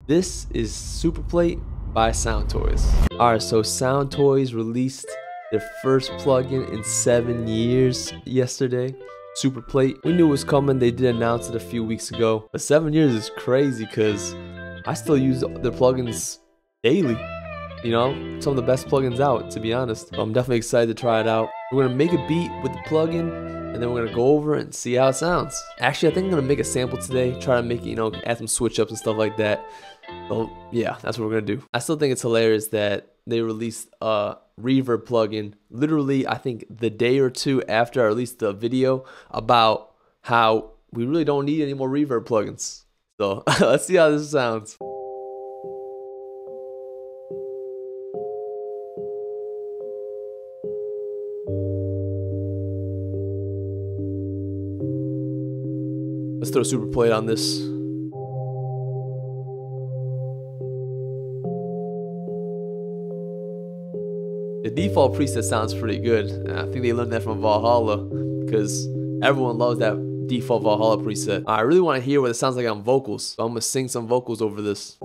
This is SuperPlate by Soundtoys. Alright, so Soundtoys released their first plugin in 7 years yesterday. SuperPlate. We knew it was coming. They did announce it a few weeks ago. But 7 years is crazy because I still use their plugins daily. You know, some of the best plugins out, to be honest. So I'm definitely excited to try it out. We're gonna make a beat with the plugin, and then we're gonna go over it and see how it sounds. Actually, I think I'm gonna make a sample today, try to make it, you know, add some switch ups and stuff like that. So yeah, that's what we're gonna do. I still think it's hilarious that they released a reverb plugin literally, I think, the day or two after I released the video about how we really don't need any more reverb plugins. So let's see how this sounds. Let's throw SuperPlate on this. The default preset sounds pretty good. I think they learned that from Valhalla because everyone loves that default Valhalla preset. I really want to hear what it sounds like on vocals, so I'm gonna sing some vocals over this.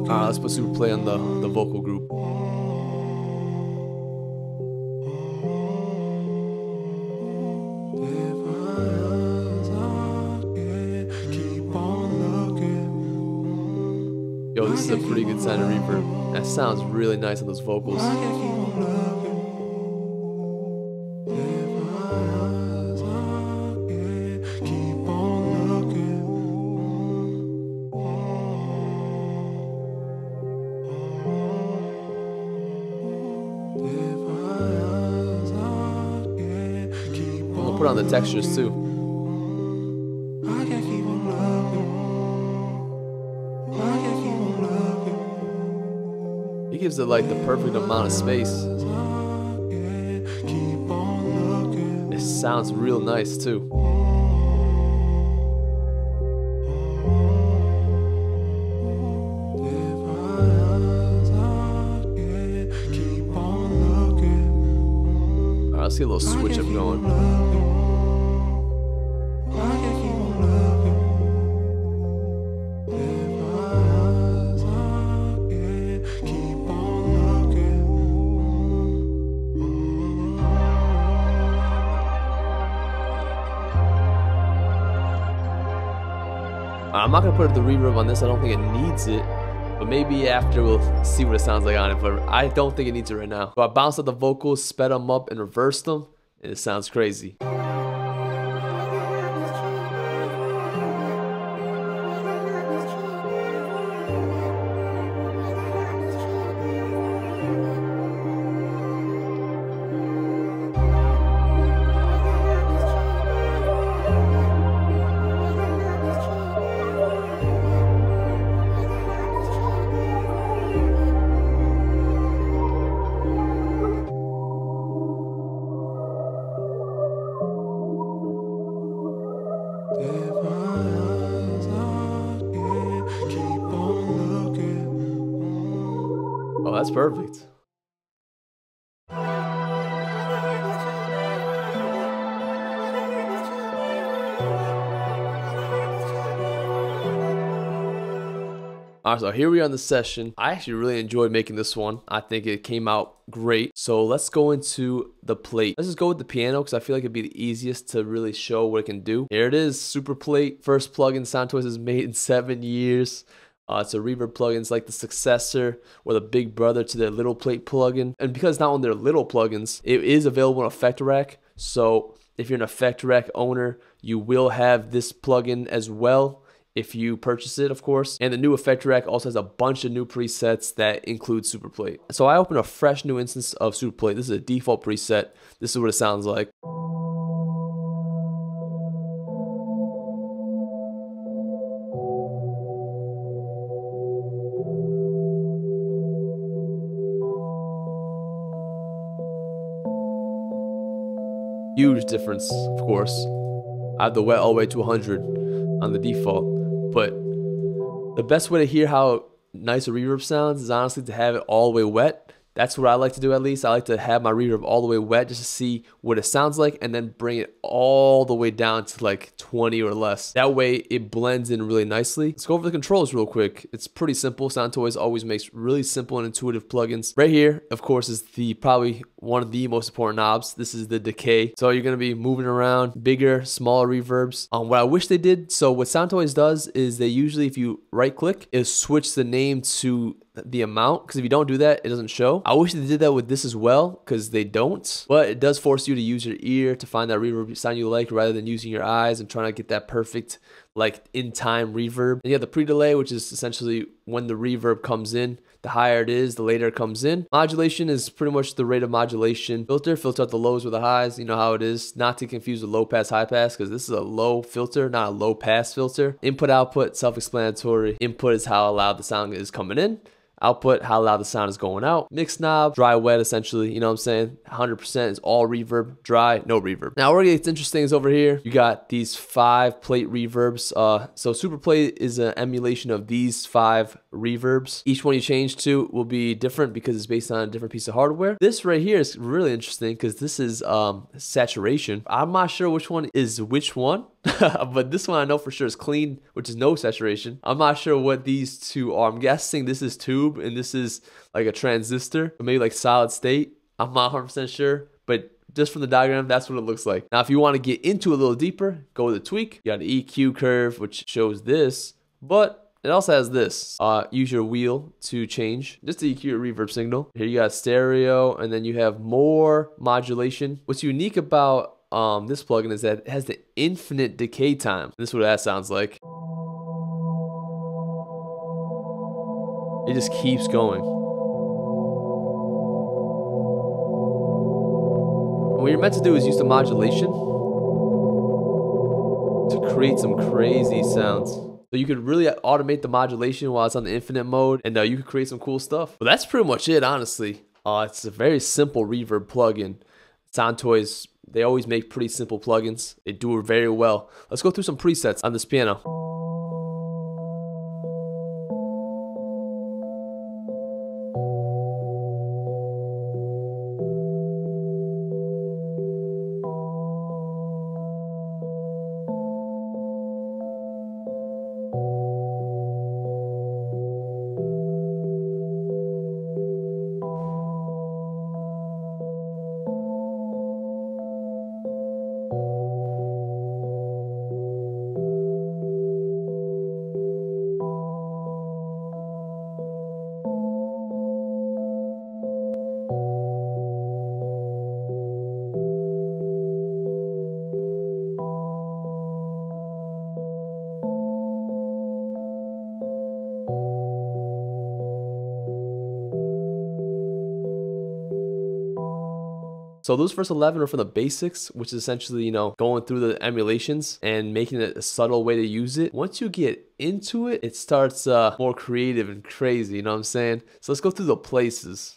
Alright, let's put SuperPlate on the vocal group. Yo, this is a pretty good sound of reverb. That sounds really nice on those vocals. Put on the textures too. He gives it like the perfect amount of space. It sounds real nice too. Alright, let's get a little switch up going. I'm not gonna put the reverb on this. I don't think it needs it, but maybe after we'll see what it sounds like on it. But I don't think it needs it right now. So I bounced out the vocals, sped them up, and reversed them, and it sounds crazy. Oh, that's perfect. Alright, so here we are in the session. I actually really enjoyed making this one. I think it came out great. So let's go into the plate. Let's just go with the piano because I feel like it'd be the easiest to really show what it can do. Here it is, SuperPlate. First plugin Soundtoys has made in 7 years. It's a reverb plugin. It's like the successor or the big brother to their Little Plate plugin. And because it's not on their little plugins, it is available on Effect Rack. So if you're an Effect Rack owner, you will have this plugin as well if you purchase it, of course. And the new Effect Rack also has a bunch of new presets that include SuperPlate. So I opened a fresh new instance of SuperPlate. This is a default preset. This is what it sounds like. Huge difference, of course. I have the wet all the way to 100 on the default, but the best way to hear how nice a reverb sounds is honestly to have it all the way wet. That's what I like to do, at least. I like to have my reverb all the way wet just to see what it sounds like, and then bring it all the way down to like 20 or less. That way it blends in really nicely. Let's go over the controls real quick. It's pretty simple. Soundtoys always makes really simple and intuitive plugins. Right here, of course, is probably one of the most important knobs. This is the decay. So you're gonna be moving around bigger, smaller reverbs. What I wish they did, so what Soundtoys does is they usually, if you right click, it switch the name to the amount, because if you don't do that, it doesn't show. I wish they did that with this as well, because they don't, but it does force you to use your ear to find that reverb sound you like, rather than using your eyes and trying to get that perfect like in time reverb. And you have the pre-delay, which is essentially when the reverb comes in. The higher it is, the later it comes in. Modulation is pretty much the rate of modulation. Filter out the lows with the highs. You know how it is. Not to confuse with low pass, high pass, because this is a low filter, not a low pass filter. Input, output, self-explanatory. Input is how loud the sound is coming in. Output, how loud the sound is going out. Mix knob, dry, wet, essentially. You know what I'm saying? 100% is all reverb. Dry, no reverb. Now, where it gets interesting is over here. You got these 5 plate reverbs. So SuperPlate is an emulation of these 5 reverbs. Each one you change to will be different because it's based on a different piece of hardware. This right here is really interesting because this is saturation. I'm not sure which one is which one. But this one I know for sure is clean, which is no saturation. I'm not sure what these two are. I'm guessing this is tube and this is like a transistor, or maybe like solid state. I'm not 100% sure, but just from the diagram, that's what it looks like. Now, if you want to get into it a little deeper, go with the tweak. You got an EQ curve, which shows this, but it also has this. Use your wheel to change just the EQ reverb signal. Here you got stereo, and then you have more modulation. What's unique about this plugin is that it has the infinite decay time. This is what that sounds like. It just keeps going. And what you're meant to do is use the modulation to create some crazy sounds. So you could really automate the modulation while it's on the infinite mode, and you could create some cool stuff. But that's pretty much it, honestly. It's a very simple reverb plugin. Soundtoys, they always make pretty simple plugins. They do it very well. Let's go through some presets on this piano. So those first 11 are from the basics, which is essentially, you know, going through the emulations and making it a subtle way to use it. Once you get into it, it starts more creative and crazy, you know what I'm saying? So let's go through the places.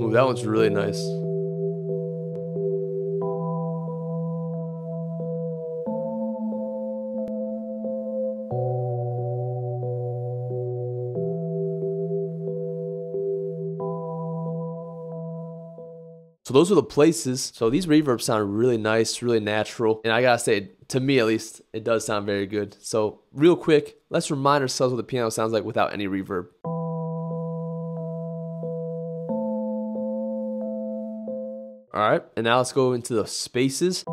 Ooh, that one's really nice. So those are the places. So these reverbs sound really nice, really natural. And I gotta say, to me at least, it does sound very good. So real quick, let's remind ourselves what the piano sounds like without any reverb. All right, and now let's go into the spaces.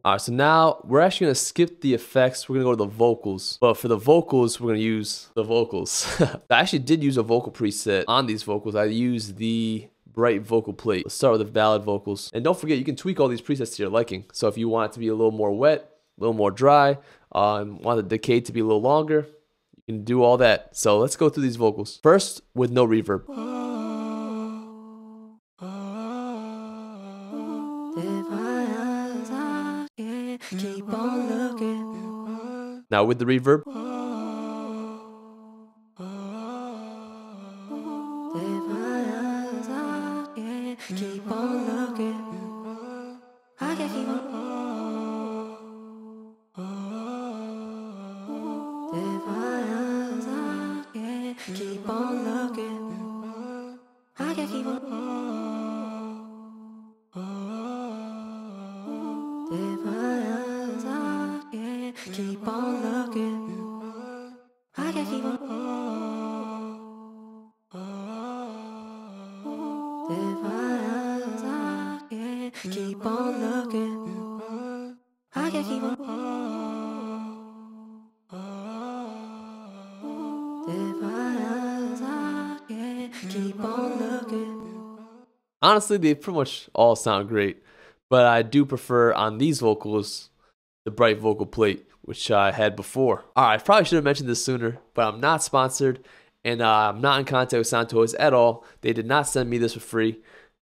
Alright, so now we're actually gonna skip the effects. We're gonna go to the vocals. But for the vocals, we're gonna use the vocals. I actually did use a vocal preset on these vocals. I used the bright vocal plate. Let's start with the valid vocals. And don't forget, you can tweak all these presets to your liking. So if you want it to be a little more wet, a little more dry, and want the decay to be a little longer, you can do all that. So let's go through these vocals. First, with no reverb. Now with the reverb. Keep on looking. I can keep on. Keep on looking. I can keep on. Keep on looking. I can keep on. Keep on looking. I can keep on. Keep on looking. Honestly, they pretty much all sound great, but I do prefer on these vocals the bright vocal plate, which I had before. Alright, I probably should have mentioned this sooner, but I'm not sponsored, and I'm not in contact with Soundtoys at all. They did not send me this for free.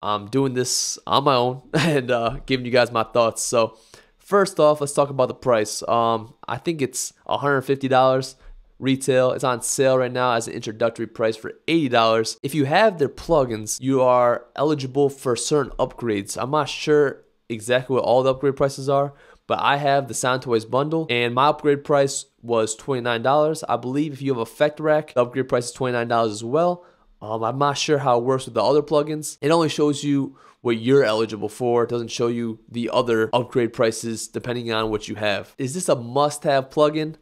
I'm doing this on my own and giving you guys my thoughts. So first off, let's talk about the price. I think it's $150 retail. It's on sale right now as an introductory price for $80. If you have their plugins, you are eligible for certain upgrades. I'm not sure exactly what all the upgrade prices are, but I have the Soundtoys bundle, and my upgrade price was $29. I believe if you have Effect Rack, the upgrade price is $29 as well. I'm not sure how it works with the other plugins. It only shows you what you're eligible for. It doesn't show you the other upgrade prices depending on what you have. Is this a must-have plugin?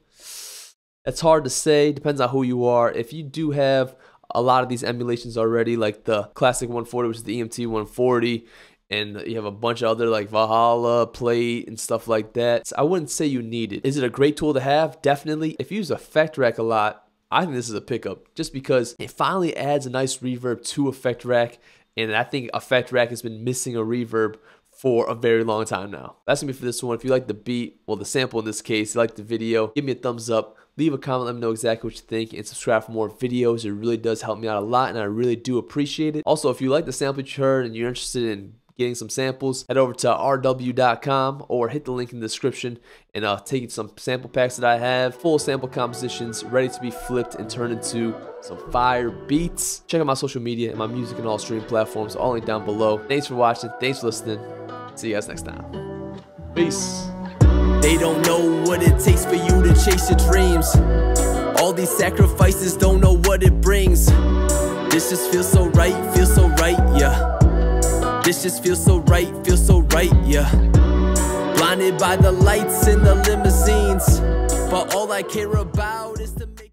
It's hard to say. Depends on who you are. If you do have a lot of these emulations already, like the Classic 140, which is the EMT 140, and you have a bunch of other like Valhalla, Plate, and stuff like that, so I wouldn't say you need it. Is it a great tool to have? Definitely. If you use Effect Rack a lot, I think this is a pickup just because it finally adds a nice reverb to Effect Rack, and I think Effect Rack has been missing a reverb for a very long time now. That's gonna be for this one. If you like the beat, well, the sample in this case, you like the video, give me a thumbs up, leave a comment, let me know exactly what you think, and subscribe for more videos. It really does help me out a lot, and I really do appreciate it. Also, if you like the sample you heard and you're interested in getting some samples, head over to AreDoubleYou.com or hit the link in the description and I'll take you to some sample packs that I have, full sample compositions ready to be flipped and turned into some fire beats. Check out my social media and my music and all streaming platforms, all linked down below. Thanks for watching, thanks for listening. See you guys next time. Peace. They don't know what it takes for you to chase your dreams. All these sacrifices, don't know what it brings. This just feels so right, yeah. This just feels so right, yeah. Blinded by the lights in the limousines, but all I care about is the